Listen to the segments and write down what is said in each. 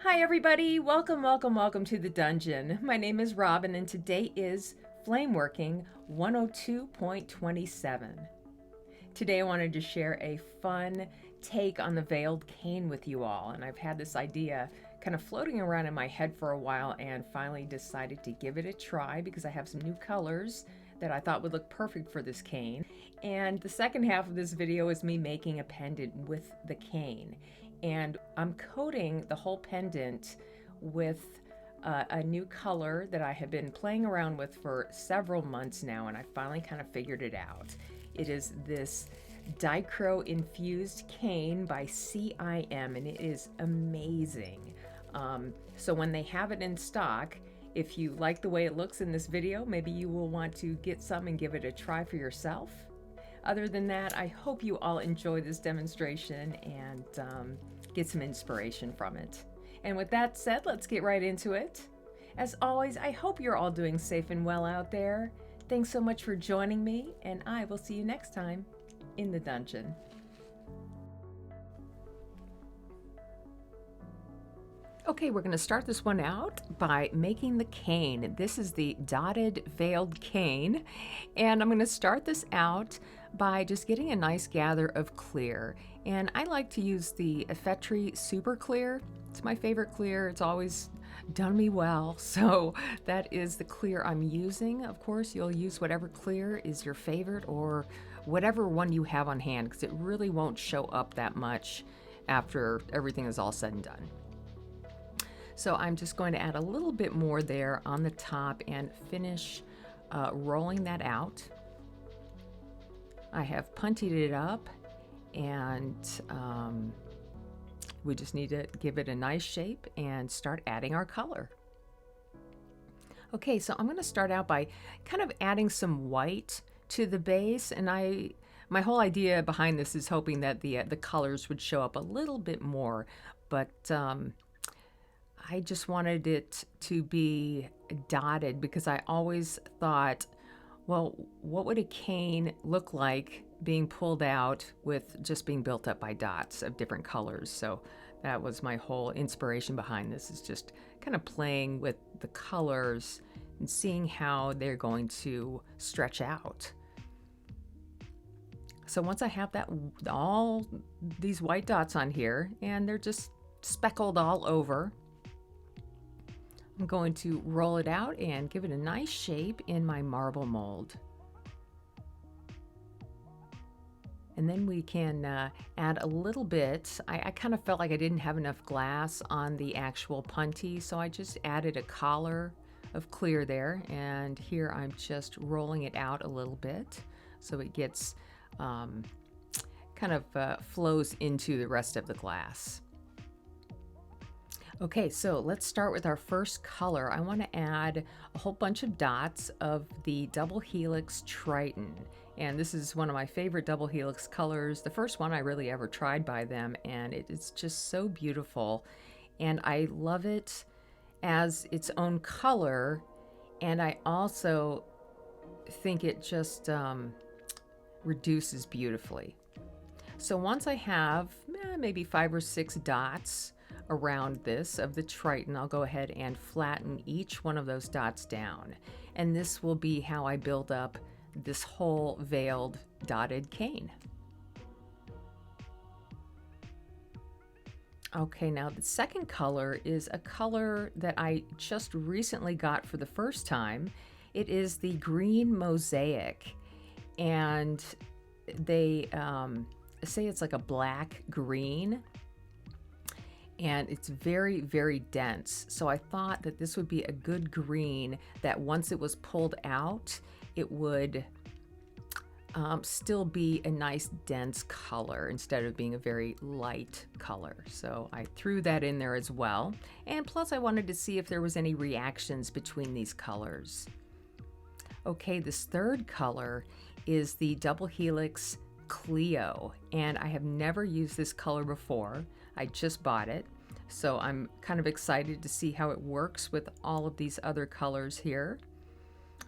Hi everybody, welcome to the dungeon. My name is Robin and today is Flameworking 102.27. Today I wanted to share a fun take on the veiled cane with you all, and I've had this idea kind of floating around in my head for a while and finally decided to give it a try because I have some new colors that I thought would look perfect for this cane. And the second half of this video is me making a pendant with the cane. And I'm coating the whole pendant with a new color that I have been playing around with for several months now, and I finally kind of figured it out. It is this Dichro infused cane by CIM, and it is amazing. So when they have it in stock, if you like the way it looks in this video, maybe you will want to get some and give it a try for yourself. Other than that, I hope you all enjoy this demonstration and get some inspiration from it. And with that said, let's get right into it. As always, I hope you're all doing safe and well out there. Thanks so much for joining me, and I will see you next time in the dungeon. Okay, we're going to start this one out by making the cane. This is the dotted veiled cane, and I'm going to start this out by just getting a nice gather of clear. And I like to use the Effetri Super Clear. It's my favorite clear. It's always done me well, so that is the clear I'm using. Of course, you'll use whatever clear is your favorite or whatever one you have on hand, because it really won't show up that much after everything is all said and done. So I'm just going to add a little bit more there on the top and finish rolling that out. I have puntied it up, and we just need to give it a nice shape and start adding our color. Okay, so I'm going to start out by kind of adding some white to the base, and my whole idea behind this is hoping that the colors would show up a little bit more, but I just wanted it to be dotted because I always thought, well, what would a cane look like being pulled out with just being built up by dots of different colors? So that was my whole inspiration behind this, is just kind of playing with the colors and seeing how they're going to stretch out. So once I have all these white dots on here, and they're just speckled all over, I'm going to roll it out and give it a nice shape in my marble mold. And then we can add a little bit. I kind of felt like I didn't have enough glass on the actual punty, so I just added a collar of clear there. And here I'm just rolling it out a little bit so it gets kind of flows into the rest of the glass. Okay, so let's start with our first color. I want to add a whole bunch of dots of the double helix Triton. And this is one of my favorite double helix colors. The first one I really ever tried by them, and it is just so beautiful. And I love it as its own color. And I also think it just reduces beautifully. So once I have maybe 5 or 6 dots around this of the Triton, I'll go ahead and flatten each one of those dots down. And this will be how I build up this whole veiled dotted cane. Okay, now the second color is a color that I just recently got for the first time. It is the green Mosaic, and they say it's like a black green, and it's very, very dense. So I thought that this would be a good green that once it was pulled out, it would still be a nice dense color instead of being a very light color. So I threw that in there as well. And plus I wanted to see if there was any reactions between these colors. Okay, this third color is the Double Helix Clio, and I have never used this color before. I just bought it. So I'm kind of excited to see how it works with all of these other colors here.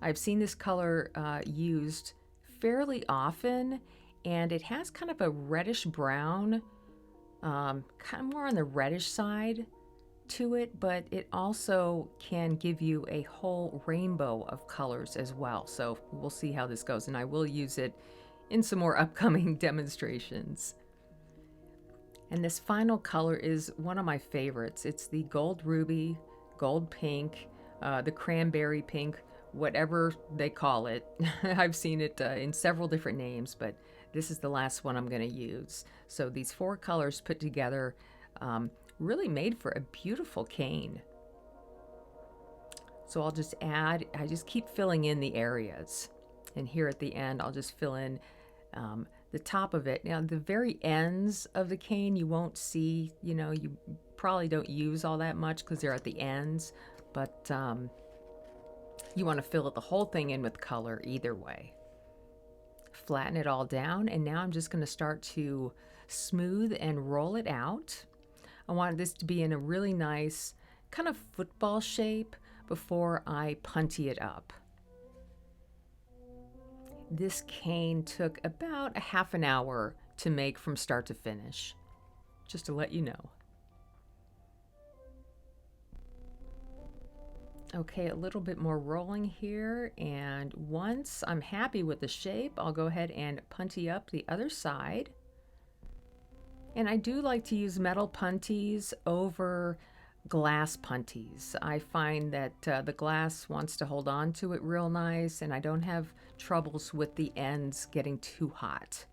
I've seen this color used fairly often, and it has kind of a reddish brown, kind of more on the reddish side to it, but it also can give you a whole rainbow of colors as well. So we'll see how this goes, and I will use it in some more upcoming demonstrations. And this final color is one of my favorites. It's the gold ruby, gold pink, the cranberry pink, whatever they call it. I've seen it in several different names, but this is the last one I'm going to use. So these 4 colors put together really made for a beautiful cane. So I'll just add, I just keep filling in the areas. And here at the end, I'll just fill in the top of it. Now, the very ends of the cane, you won't see, you probably don't use all that much because they're at the ends, but you want to fill the whole thing in with color either way. Flatten it all down, and now I'm just going to start to smooth and roll it out. I want this to be in a really nice kind of football shape before I punty it up. This cane took about a half an hour to make from start to finish, just to let you know. Okay, a little bit more rolling here, and once I'm happy with the shape, I'll go ahead and punty up the other side. And I do like to use metal punties over glass punties. I find that the glass wants to hold on to it real nice, and I don't have troubles with the ends getting too hot.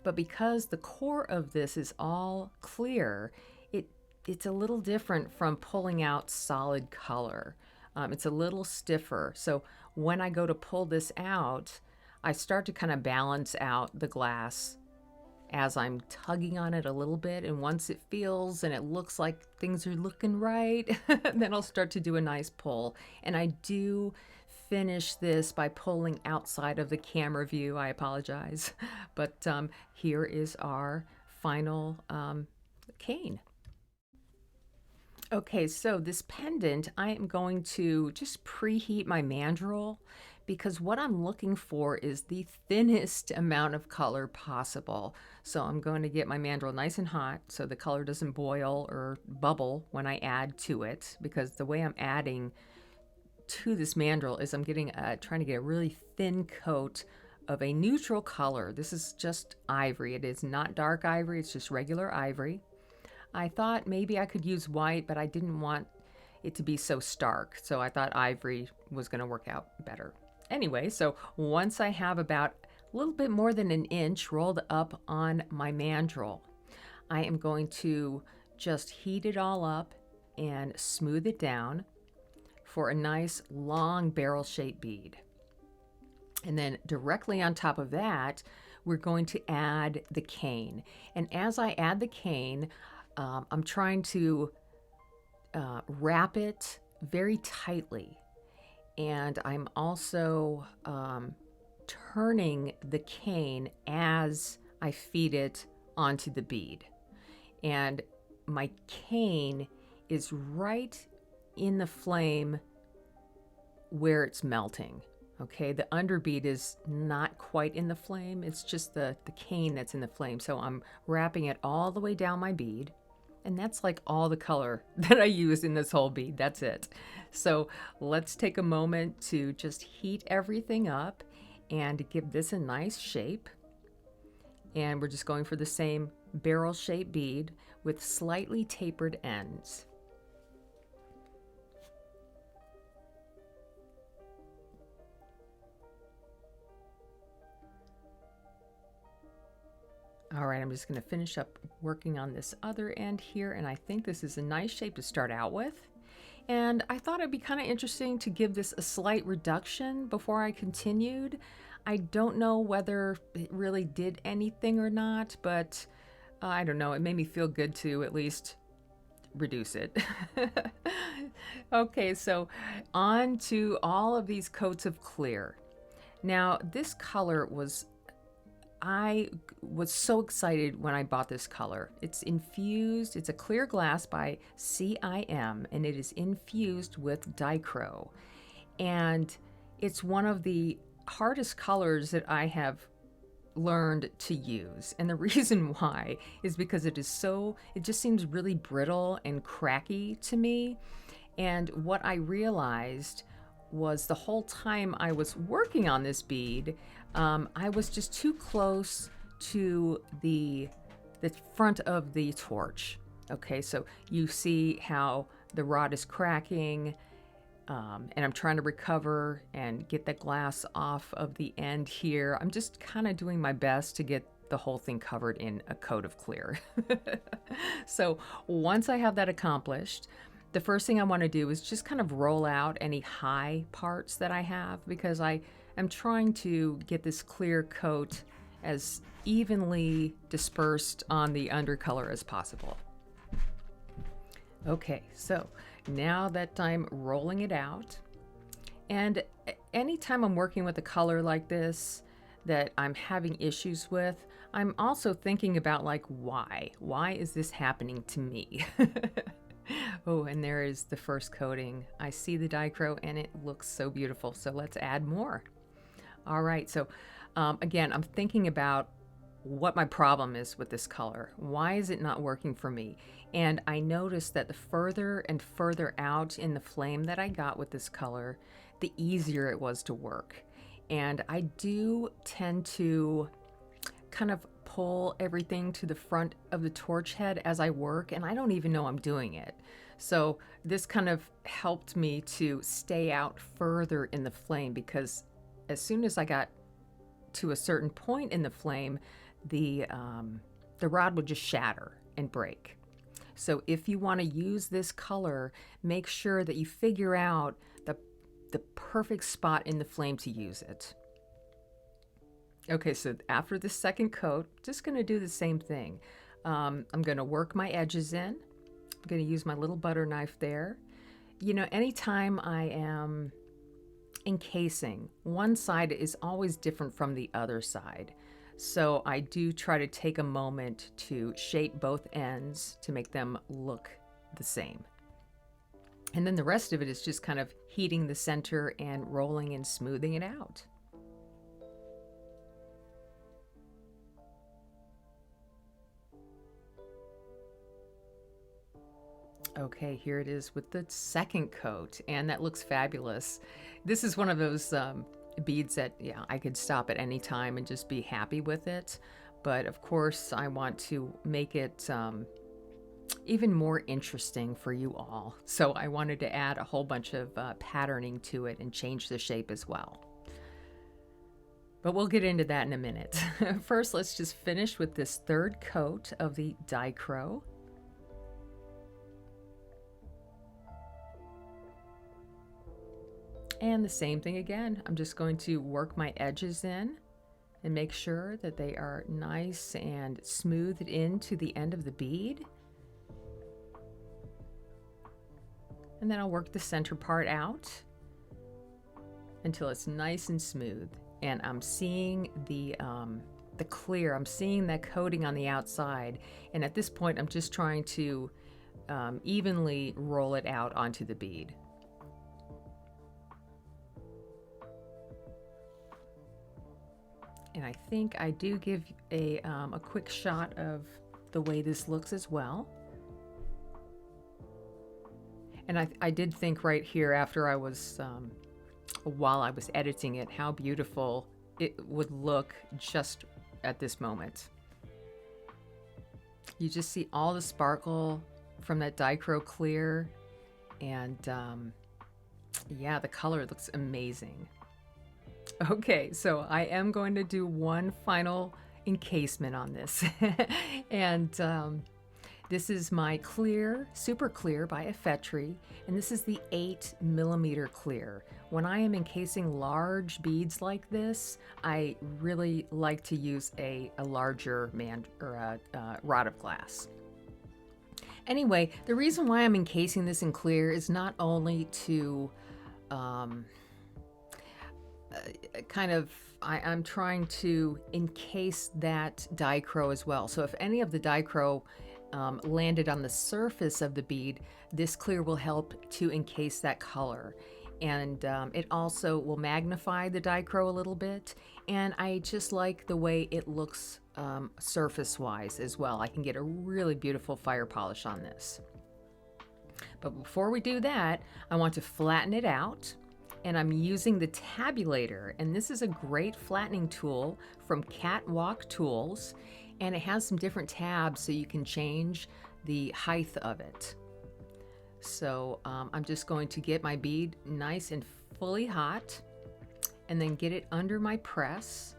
But because the core of this is all clear, it's a little different from pulling out solid color. It's a little stiffer. So when I go to pull this out, I start to kind of balance out the glass as I'm tugging on it a little bit. And once it feels and it looks like things are looking right, then I'll start to do a nice pull. And I do finish this by pulling outside of the camera view. I apologize. But here is our final cane. Okay, so this pendant, I am going to just preheat my mandrel because what I'm looking for is the thinnest amount of color possible. So I'm going to get my mandrel nice and hot so the color doesn't boil or bubble when I add to it, because the way I'm adding to this mandrel is I'm getting trying to get a really thin coat of a neutral color. This is just ivory. It is not dark ivory, it's just regular ivory. I thought maybe I could use white, but I didn't want it to be so stark. So I thought ivory was going to work out better. Anyway, so once I have about a little bit more than an inch rolled up on my mandrel, I am going to just heat it all up and smooth it down for a nice long barrel-shaped bead. And then directly on top of that, we're going to add the cane. And as I add the cane, I'm trying to wrap it very tightly, and I'm also turning the cane as I feed it onto the bead. And my cane is right in the flame where it's melting. Okay, the underbead is not quite in the flame, it's just the cane that's in the flame. So I'm wrapping it all the way down my bead. And that's like all the color that I used in this whole bead. That's it. So let's take a moment to just heat everything up and give this a nice shape. And we're just going for the same barrel-shaped bead with slightly tapered ends. All right, I'm just going to finish up working on this other end here, and I think this is a nice shape to start out with. And I thought it'd be kind of interesting to give this a slight reduction before I continued. I don't know whether it really did anything or not, but I don't know, it made me feel good to at least reduce it. Okay, so on to all of these coats of clear. Now, this color was I was so excited when I bought this color. It's infused, it's a clear glass by CIM, and it is infused with Dichro. And it's one of the hardest colors that I have learned to use. And the reason why is because it just seems really brittle and cracky to me. And what I realized was the whole time I was working on this bead, I was just too close to the front of the torch. Okay, so you see how the rod is cracking, and I'm trying to recover and get the glass off of the end here. I'm just kind of doing my best to get the whole thing covered in a coat of clear. So once I have that accomplished, the first thing I want to do is just kind of roll out any high parts that I have, because I am trying to get this clear coat as evenly dispersed on the undercolor as possible. Okay, so now that I'm rolling it out, and anytime I'm working with a color like this that I'm having issues with, I'm also thinking about like, why is this happening to me? Oh, and there is the first coating. I see the Dichro and it looks so beautiful. So let's add more. All right, so again, I'm thinking about what my problem is with this color. Why is it not working for me? And I noticed that the further and further out in the flame that I got with this color, the easier it was to work. And I do tend to kind of pull everything to the front of the torch head as I work, and I don't even know I'm doing it. So this kind of helped me to stay out further in the flame, because as soon as I got to a certain point in the flame, the rod would just shatter and break. So if you want to use this color, make sure that you figure out the perfect spot in the flame to use it. Okay, so after the second coat, just going to do the same thing. I'm going to work my edges in. I'm going to use my little butter knife there. You know, anytime I am encasing, one side is always different from the other side. So I do try to take a moment to shape both ends to make them look the same. And then the rest of it is just kind of heating the center and rolling and smoothing it out. Okay, here it is with the second coat, and that looks fabulous. This is one of those beads that, yeah, I could stop at any time and just be happy with it. But of course, I want to make it even more interesting for you all. So I wanted to add a whole bunch of patterning to it and change the shape as well. But we'll get into that in a minute. First, let's just finish with this third coat of the Dichro. And the same thing again. I'm just going to work my edges in and make sure that they are nice and smoothed into the end of the bead. And then I'll work the center part out until it's nice and smooth. And I'm seeing the clear, I'm seeing that coating on the outside. And at this point, I'm just trying to evenly roll it out onto the bead. And I think I do give a quick shot of the way this looks as well. And I did think right here after I was, while I was editing it, how beautiful it would look just at this moment. You just see all the sparkle from that Dichro clear, and yeah, the color looks amazing. Okay, so I am going to do one final encasement on this. And this is my clear, super clear by Effetri, and this is the 8mm clear. When I am encasing large beads like this, I really like to use a larger rod of glass. Anyway, the reason why I'm encasing this in clear is not only to I'm trying to encase that Dichro as well. So if any of the Dichro landed on the surface of the bead, this clear will help to encase that color. And it also will magnify the Dichro a little bit. And I just like the way it looks surface-wise as well. I can get a really beautiful fire polish on this. But before we do that, I want to flatten it out. And I'm using the tabulator, and this is a great flattening tool from Catwalk Tools, and it has some different tabs so you can change the height of it. So I'm just going to get my bead nice and fully hot and then get it under my press.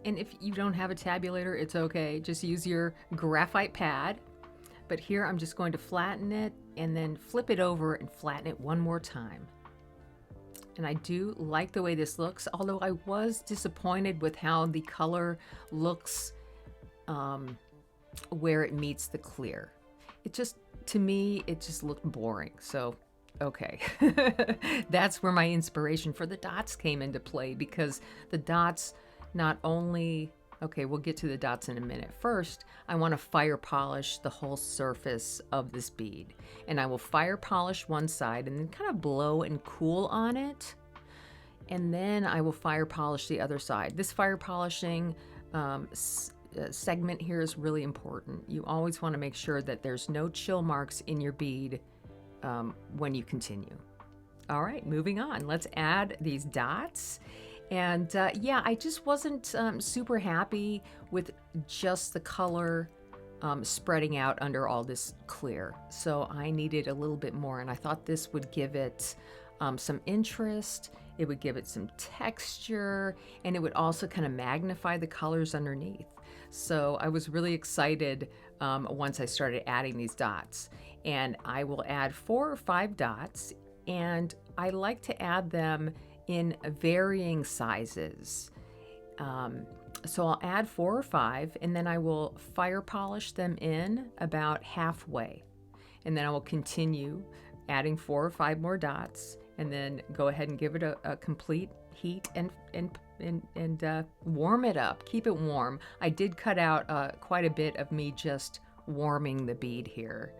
And if you don't have a tabulator, it's okay, just use your graphite pad. But here I'm just going to flatten it and then flip it over and flatten it one more time. And I do like the way this looks, although I was disappointed with how the color looks where it meets the clear. It just, to me, it just looked boring. So, okay. That's where my inspiration for the dots came into play, because the dots not only, okay, we'll get to the dots in a minute. First, I want to fire polish the whole surface of this bead. And I will fire polish one side and then kind of blow and cool on it. And then I will fire polish the other side. This fire polishing segment here is really important. You always want to make sure that there's no chill marks in your bead when you continue. All right, moving on. Let's add these dots. And yeah, I just wasn't super happy with just the color spreading out under all this clear. So I needed a little bit more, and I thought this would give it some interest, it would give it some texture, and it would also kind of magnify the colors underneath. So I was really excited once I started adding these dots. And I will add 4 or 5 dots, and I like to add them in varying sizes. So I'll add 4 or 5, and then I will fire polish them in about halfway. And then I will continue adding 4 or 5 more dots, and then go ahead and give it a complete heat and warm it up. Keep it warm. I did cut out quite a bit of me just warming the bead here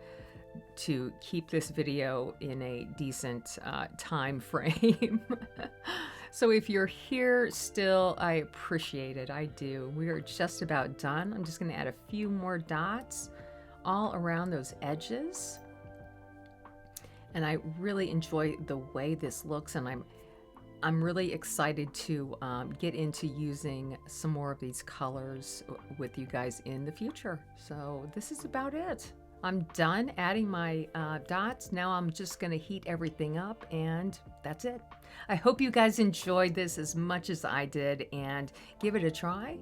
to keep this video in a decent time frame. So if you're here still, I appreciate it. I do. We are just about done. I'm just going to add a few more dots all around those edges. And I really enjoy the way this looks, and I'm really excited to get into using some more of these colors with you guys in the future. So this is about it. I'm done adding my dots. Now I'm just going to heat everything up, and that's it. I hope you guys enjoyed this as much as I did, and give it a try.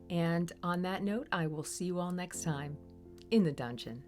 And on that note, I will see you all next time in the dungeon.